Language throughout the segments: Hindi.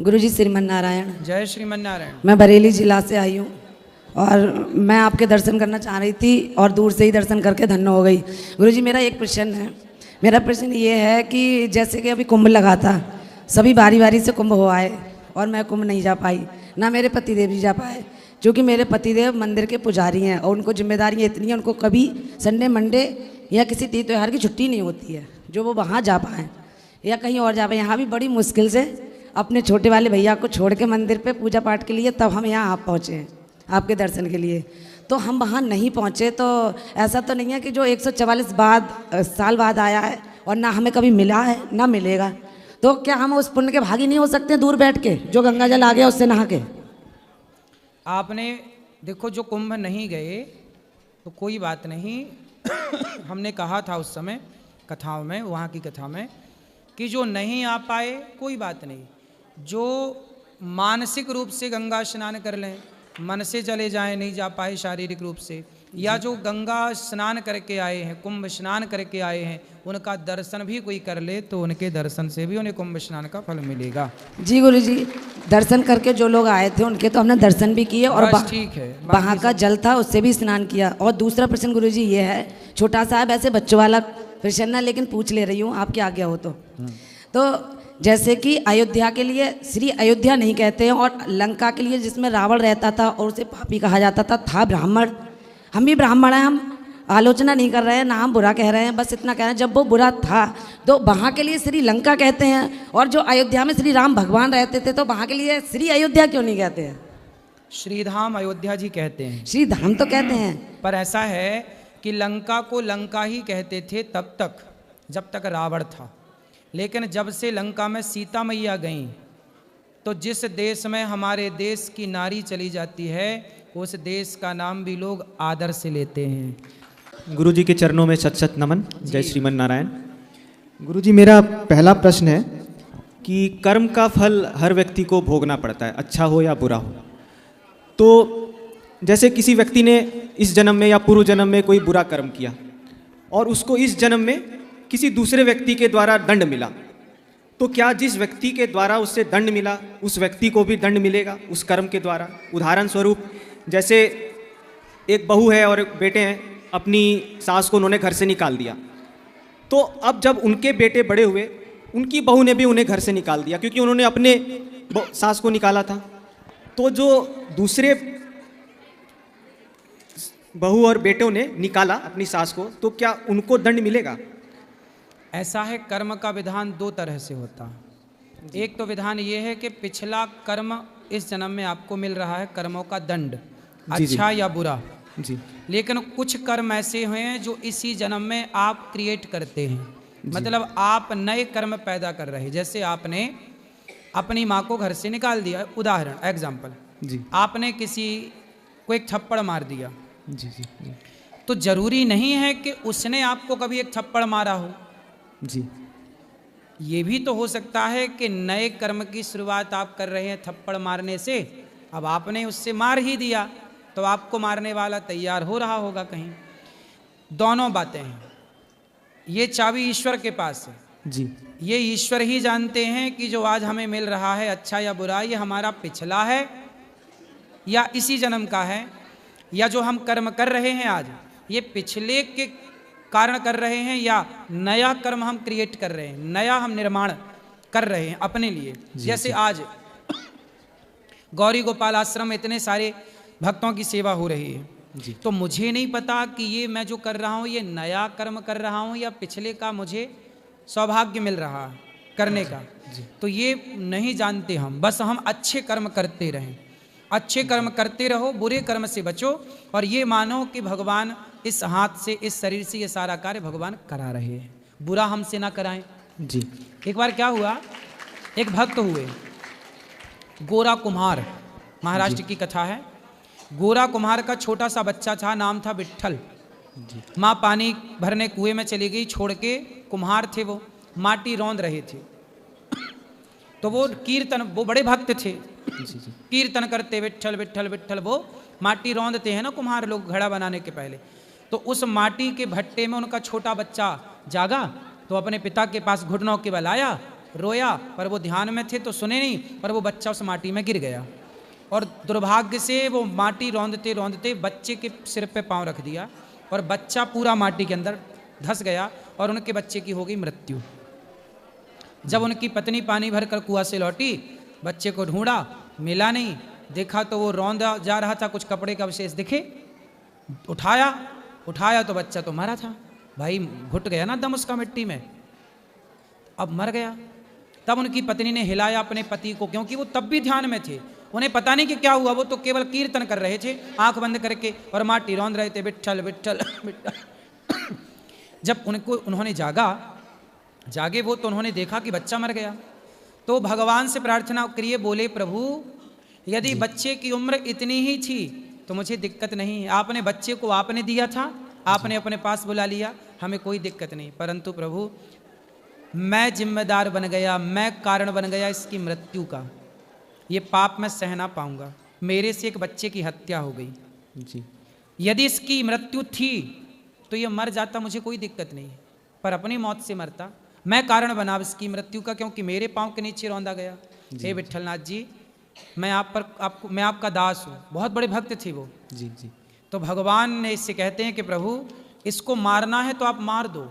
गुरुजी श्रीमन नारायण। जय श्रीमन नारायण। मैं बरेली जिला से आई हूँ और मैं आपके दर्शन करना चाह रही थी और दूर से ही दर्शन करके धन्य हो गई। गुरुजी मेरा एक प्रश्न है। मेरा प्रश्न ये है कि जैसे कि अभी कुंभ लगा था, सभी बारी बारी से कुंभ हो आए और मैं कुंभ नहीं जा पाई, ना मेरे पतिदेव जी जा पाए, क्योंकि मेरे पतिदेव मंदिर के पुजारी हैं और उनको जिम्मेदारियाँ इतनी हैं, उनको कभी संडे मंडे या किसी तीज त्यौहार की छुट्टी नहीं होती है जो वो वहाँ जा पाएँ या कहीं और जा पाए। यहाँ भी बड़ी मुश्किल से अपने छोटे वाले भैया को छोड़ के मंदिर पे पूजा पाठ के लिए तब हम यहाँ आप पहुँचे हैं आपके दर्शन के लिए। तो हम वहाँ नहीं पहुँचे तो ऐसा तो नहीं है कि जो 144 साल बाद आया है और ना हमें कभी मिला है ना मिलेगा, तो क्या हम उस पुण्य के भागी नहीं हो सकते दूर बैठ के जो गंगा जल आ गया उससे नहा के? आपने देखो जो कुंभ नहीं गए तो कोई बात नहीं। हमने कहा था उस समय कथाओं में, वहाँ की कथा में, कि जो नहीं आ पाए कोई बात नहीं, जो मानसिक रूप से गंगा स्नान कर लें, मन से चले जाएं, नहीं जा पाए शारीरिक रूप से, या जो गंगा स्नान करके आए हैं, कुंभ स्नान करके आए हैं, उनका दर्शन भी कोई कर ले तो उनके दर्शन से भी उन्हें कुंभ स्नान का फल मिलेगा। जी गुरुजी, दर्शन करके जो लोग आए थे उनके तो हमने दर्शन भी किए और ठीक है, वहाँ का जल था उससे भी स्नान किया। और दूसरा प्रश्न गुरुजी ये है, छोटा सा है वैसे बच्चों वाला प्रश्न है, लेकिन पूछ ले रही हूँ आपकी आज्ञा हो तो जैसे कि अयोध्या के लिए श्री अयोध्या नहीं कहते हैं और लंका के लिए जिसमें रावण रहता था और उसे पापी कहा जाता था ब्राह्मण। हम भी ब्राह्मण हैं, हम आलोचना नहीं कर रहे हैं, ना हम बुरा कह रहे हैं, बस इतना कह रहे हैं जब वो बुरा था तो वहाँ के लिए श्री लंका कहते हैं और जो अयोध्या में श्री राम भगवान रहते थे तो वहाँ के लिए श्री अयोध्या क्यों नहीं कहते हैं? श्रीधाम अयोध्या जी कहते हैं। श्री धाम तो कहते हैं, पर ऐसा है कि लंका को लंका ही कहते थे तब तक जब तक रावण था, लेकिन जब से लंका में सीता मैया गईं तो जिस देश में हमारे देश की नारी चली जाती है उस देश का नाम भी लोग आदर से लेते हैं। गुरु जी के चरणों में शत शत नमन। जय श्रीमन नारायण। गुरु जी मेरा पहला प्रश्न है कि कर्म का फल हर व्यक्ति को भोगना पड़ता है, अच्छा हो या बुरा हो। तो जैसे किसी व्यक्ति ने इस जन्म में या पूर्व जन्म में कोई बुरा कर्म किया और उसको इस जन्म में किसी दूसरे व्यक्ति के द्वारा दंड मिला, तो क्या जिस व्यक्ति के द्वारा उससे दंड मिला उस व्यक्ति को भी दंड मिलेगा उस कर्म के द्वारा? उदाहरण स्वरूप जैसे एक बहू है और एक बेटे हैं, अपनी सास को उन्होंने घर से निकाल दिया, तो अब जब उनके बेटे बड़े हुए उनकी बहू ने भी उन्हें घर से निकाल दिया क्योंकि उन्होंने अपने सास को निकाला था। तो जो दूसरे बहू और बेटों ने निकाला अपनी सास को, तो क्या उनको दंड मिलेगा? ऐसा है, कर्म का विधान दो तरह से होता है। एक तो विधान ये है कि पिछला कर्म इस जन्म में आपको मिल रहा है कर्मों का दंड, अच्छा या बुरा जी। लेकिन कुछ कर्म ऐसे हुए हैं जो इसी जन्म में आप क्रिएट करते हैं, मतलब आप नए कर्म पैदा कर रहे हैं। जैसे आपने अपनी माँ को घर से निकाल दिया, उदाहरण एग्जाम्पल जी, आपने किसी को एक थप्पड़ मार दिया जी जी, तो जरूरी नहीं है कि उसने आपको कभी एक थप्पड़ मारा हो जी। ये भी तो हो सकता है कि नए कर्म की शुरुआत आप कर रहे हैं थप्पड़ मारने से, अब आपने उससे मार ही दिया तो आपको मारने वाला तैयार हो रहा होगा कहीं। दोनों बातें हैं, ये चाबी ईश्वर के पास है जी। ये ईश्वर ही जानते हैं कि जो आज हमें मिल रहा है अच्छा या बुरा, ये हमारा पिछला है या इसी जन्म का है, या जो हम कर्म कर रहे हैं आज ये पिछले के कारण कर रहे हैं या नया कर्म हम क्रिएट कर रहे हैं, नया हम निर्माण कर रहे हैं अपने लिए। जैसे आज गौरी गोपाल आश्रम में इतने सारे भक्तों की सेवा हो रही है जी, तो मुझे नहीं पता कि ये मैं जो कर रहा हूँ ये नया कर्म कर रहा हूँ या पिछले का मुझे सौभाग्य मिल रहा है करने का, तो ये नहीं जानते हम। बस हम अच्छे कर्म करते रहें, अच्छे कर्म करते रहो, बुरे कर्म से बचो और ये मानो कि भगवान इस हाथ से इस शरीर से ये सारा कार्य भगवान करा रहे हैं, बुरा हमसे ना कराएं जी। एक बार क्या हुआ, एक भक्त हुए गोरा कुम्हार, महाराष्ट्र की कथा है। गोरा कुम्हार का छोटा सा बच्चा था, नाम था विट्ठल। माँ पानी भरने कुएं में चली गई छोड़ के, कुम्हार थे वो, माटी रौंद रहे थे। तो वो कीर्तन, वो बड़े भक्त थे, कीर्तन करते विट्ठल विट्ठल विट्ठल, वो माटी रौंदते हैं ना कुम्हार लोग घड़ा बनाने के पहले। तो उस माटी के भट्टे में उनका छोटा बच्चा जागा तो अपने पिता के पास घुटनों के बल आया रोया, पर वो ध्यान में थे तो सुने नहीं, पर वो बच्चा उस माटी में गिर गया और दुर्भाग्य से वो माटी रौंदते रौंदते बच्चे के सिर पे पांव रख दिया और बच्चा पूरा माटी के अंदर धंस गया और उनके बच्चे की हो गई मृत्यु। जब उनकी पत्नी पानी भरकर कुआं से लौटी, बच्चे को ढूंढा, मिला नहीं, देखा तो वो रौंदा जा रहा था, कुछ कपड़े का अवशेष दिखे, उठाया तो बच्चा तो मरा था। भाई घुट गया ना दम उसका मिट्टी में, अब मर गया। तब उनकी पत्नी ने हिलाया अपने पति को, क्योंकि वो तब भी ध्यान में थे, उन्हें पता नहीं कि क्या हुआ, वो तो केवल कीर्तन कर रहे थे आंख बंद करके और माटी रौंद रहे थे, विट्ठल विट्ठल विट्ठल। जब उन्होंने जागे वो तो उन्होंने देखा कि बच्चा मर गया, तो भगवान से प्रार्थना करिए, बोले प्रभु यदि बच्चे की उम्र इतनी ही थी तो मुझे दिक्कत नहीं, आपने बच्चे को आपने दिया था, आपने अपने पास बुला लिया, हमें कोई दिक्कत नहीं, परंतु प्रभु मैं जिम्मेदार बन गया, मैं कारण बन गया इसकी मृत्यु का, ये पाप मैं सह ना पाऊंगा, मेरे से एक बच्चे की हत्या हो गई जी। यदि इसकी मृत्यु थी तो ये मर जाता, मुझे कोई दिक्कत नहीं, पर अपनी मौत से मरता, मैं कारण बना इसकी मृत्यु का, क्योंकि मेरे पांव के नीचे रौंदा गया। हे विट्ठलनाथ जी, मैं मैं आपका दास हूँ। बहुत बड़े भक्त थे वो जी जी। तो भगवान ने इससे कहते हैं कि प्रभु इसको मारना है तो आप मार दो,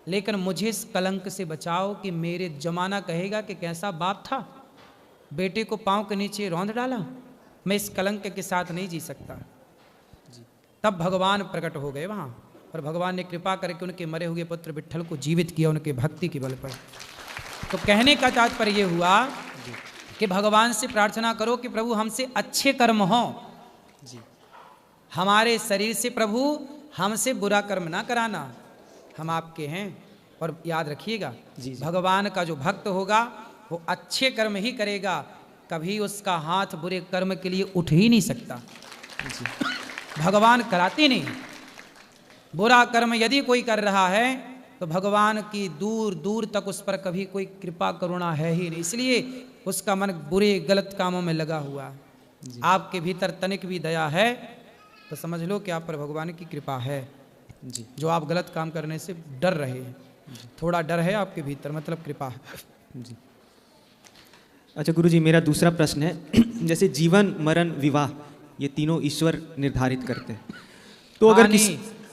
लेकिन मुझे इस कलंक से बचाओ कि मेरे जमाना कहेगा कि कैसा बाप था, बेटे को पांव के नीचे रौंद डाला, मैं इस कलंक के साथ नहीं जी सकता। तब भगवान प्रकट हो गए वहाँ और भगवान ने कृपा करके उनके मरे हुए पुत्र विट्ठल को जीवित किया उनके भक्ति के बल पर। तो कहने का तात्पर्य ये हुआ कि भगवान से प्रार्थना करो कि प्रभु हमसे अच्छे कर्म हों, हमारे शरीर से प्रभु हमसे बुरा कर्म ना कराना, हम आपके हैं। और याद रखिएगा भगवान का जो भक्त होगा वो अच्छे कर्म ही करेगा, कभी उसका हाथ बुरे कर्म के लिए उठ ही नहीं सकता। भगवान कराते नहीं, बुरा कर्म यदि कोई कर रहा है तो भगवान की दूर दूर तक उस पर कभी कोई कृपा करुणा है ही नहीं, इसलिए उसका मन बुरे गलत कामों में लगा हुआ। आपके भीतर तनिक भी दया है तो समझ लो कि आप पर भगवान की कृपा है जी, जो आप गलत काम करने से डर रहे हैं, थोड़ा डर है आपके भीतर, मतलब कृपा है जी। अच्छा गुरुजी, मेरा दूसरा प्रश्न है जैसे जीवन मरण विवाह ये तीनों ईश्वर निर्धारित करते हैं, तो अगर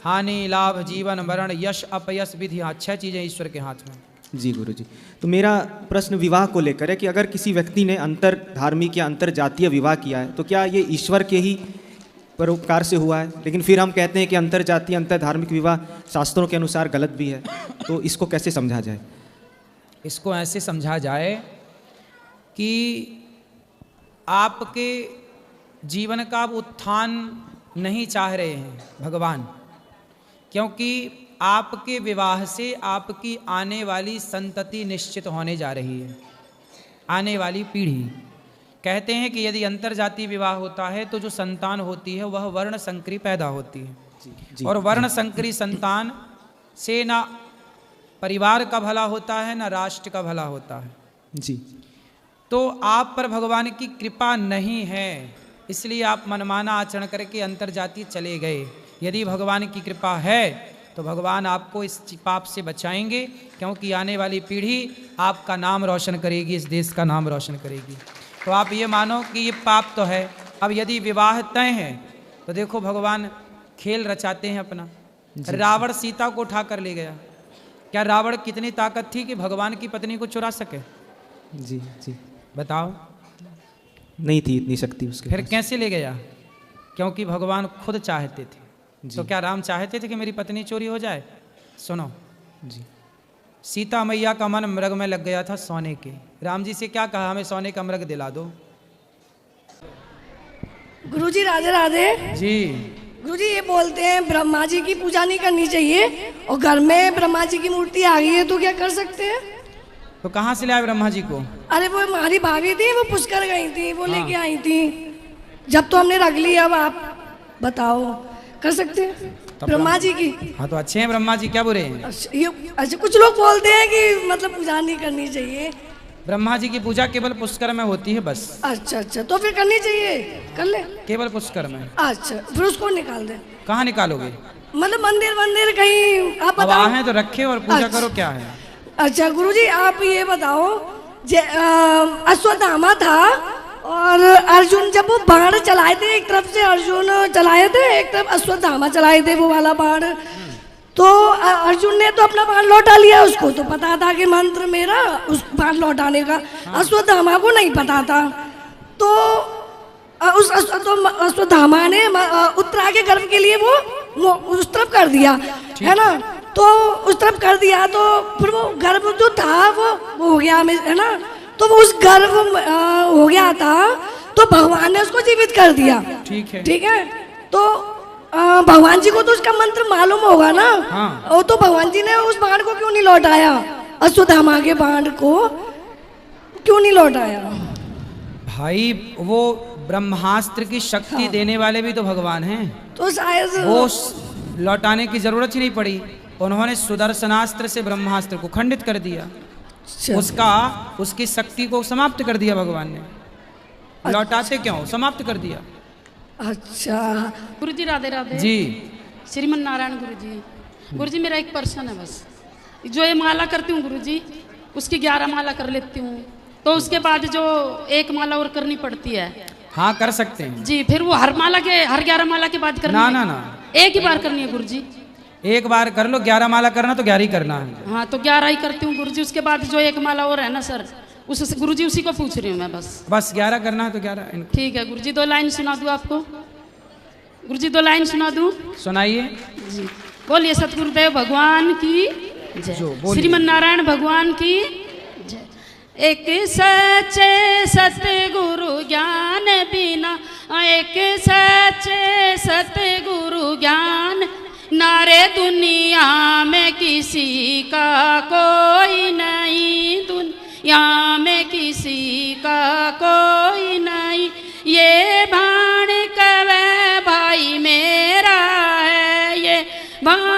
हानि लाभ जीवन मरण यश अपयश विधि, 6 चीजें ईश्वर के हाथ में। जी गुरुजी, तो मेरा प्रश्न विवाह को लेकर है कि अगर किसी व्यक्ति ने अंतर धार्मिक या अंतर जातीय विवाह किया है तो क्या ये ईश्वर के ही परोपकार से हुआ है? लेकिन फिर हम कहते हैं कि अंतर जातीय अंतर धार्मिक विवाह शास्त्रों के अनुसार गलत भी है, तो इसको कैसे समझा जाए? इसको ऐसे समझा जाए कि आपके जीवन का उत्थान नहीं चाह रहे हैं भगवान, क्योंकि आपके विवाह से आपकी आने वाली संतति निश्चित होने जा रही है, आने वाली पीढ़ी। कहते हैं कि यदि अंतरजातीय विवाह होता है तो जो संतान होती है वह वर्ण संकरी पैदा होती है जी, और वर्ण संकरी संतान से ना परिवार का भला होता है ना राष्ट्र का भला होता है जी। तो आप पर भगवान की कृपा नहीं है, इसलिए आप मनमाना आचरण करके अंतरजातीय चले गए। यदि भगवान की कृपा है तो भगवान आपको इस पाप से बचाएंगे, क्योंकि आने वाली पीढ़ी आपका नाम रोशन करेगी, इस देश का नाम रोशन करेगी। तो आप ये मानो कि ये पाप तो है। अब यदि विवाह तय है तो देखो भगवान खेल रचाते हैं अपना। रावण सीता को उठा कर ले गया, क्या रावण कितनी ताकत थी कि भगवान की पत्नी को चुरा सके? जी जी, बताओ। नहीं थी इतनी शक्ति उसके फिर पास। कैसे ले गया? क्योंकि भगवान खुद चाहते थे। तो क्या राम चाहते थे कि मेरी पत्नी चोरी हो जाए? सुनो जी, सीता मैया का मन मृग में लग गया था सोने के। राम जी से क्या कहा, हमें सोने का मृग दिला दो। गुरुजी राधे राधे जी। गुरुजी ये बोलते हैं ब्रह्मा जी की पूजा नहीं करनी चाहिए, और घर में ब्रह्मा जी की मूर्ति आ गई है तो क्या कर सकते हैं? तो कहाँ से लाए ब्रह्मा जी को? अरे वो हमारी भाभी थी, वो पुष्कर गई थी, वो लेके आई थी। जब तो हमने रख ली, अब आप बताओ कर सकते हैं ब्रह्मा जी की? हाँ तो अच्छे हैं ब्रह्मा जी, क्या बुरे हैं? अच्छा कुछ लोग बोलते हैं कि मतलब पूजा नहीं करनी चाहिए। ब्रह्मा जी की पूजा केवल पुष्कर में होती है बस। अच्छा अच्छा, तो फिर करनी चाहिए, कर ले। केवल पुष्कर में। अच्छा फिर उसको निकाल दे। कहाँ निकालोगे? मतलब मंदिर मंदिर कहीं आप अब बताओ। आहे तो रखे और पूजा अच्छा। करो, क्या है? अच्छा गुरुजी, आप ये बताओ, अश्वत्थामा था और अर्जुन जब वो बाण चलाए थे, एक तरफ से अर्जुन चलाए थे, एक तरफ अश्वत्थामा चलाए थे वो वाला बाण, तो अर्जुन ने तो अपना बाण लौटा लिया, उसको तो पता था कि मंत्र मेरा उस बाण लौटाने का, अश्वत्थामा को नहीं पता था। तो उस अश्वत्थामा ने उत्तरा के गर्भ के लिए वो उस तरफ कर दिया, है ना, तो उस तरफ कर दिया, तो फिर वो गर्भ जो था वो हो गया, है ना, तो वो उस गर्भ हो गया था, तो भगवान ने उसको जीवित कर दिया। ठीक है, ठीक है, तो भगवान जी को तो उसका मंत्र मालूम होगा ना। हाँ। तो भगवान जी ने उस बाण को क्यों नहीं लौटाया, अश्वत्थामा के बाण को क्यों नहीं लौटाया? भाई वो ब्रह्मास्त्र की शक्ति देने वाले भी तो भगवान हैं, तो शायद वो लौटाने की जरूरत ही नहीं पड़ी, उन्होंने सुदर्शनास्त्र से ब्रह्मास्त्र को खंडित कर दिया, उसकी शक्ति को समाप्त कर दिया भगवान ने। लौटाते क्यों, समाप्त कर दिया। अच्छा गुरुजी राधे राधे जी। श्रीमन नारायण गुरुजी मेरा एक प्रश्न है बस। जो ये माला करती हूँ गुरुजी, उसकी 11 माला कर लेती हूँ, तो उसके बाद जो एक माला और करनी पड़ती है। हाँ कर सकते हैं जी, फिर वो हर 11 माला के बाद करनी ना है? ना, एक ही बार करनी है गुरुजी? एक बार कर लो, 11 माला करना तो 11 ही करना है। हाँ तो 11 ही करती हूँ गुरुजी, उसके बाद जो एक माला और है ना सर, उस गुरुजी उसी को पूछ रही हूँ मैं बस 11 करना है तो 11। ठीक है गुरुजी, 2 लाइन सुना दूँ आपको? गुरुजी 2 लाइन सुना दूँ? सुनाइए। जी, बोलिए सतगुरुदेव भगवान की जय, श्रीमन नारायण भगवान की जय। एक सच्चे सतगुरु ज्ञान बिना, एक सच्चे सतगुरु ज्ञान, नारे दुनिया में किसी का कोई नहीं, दुनिया में किसी का कोई नहीं। ये बाण कवे भाई मेरा है, ये बाण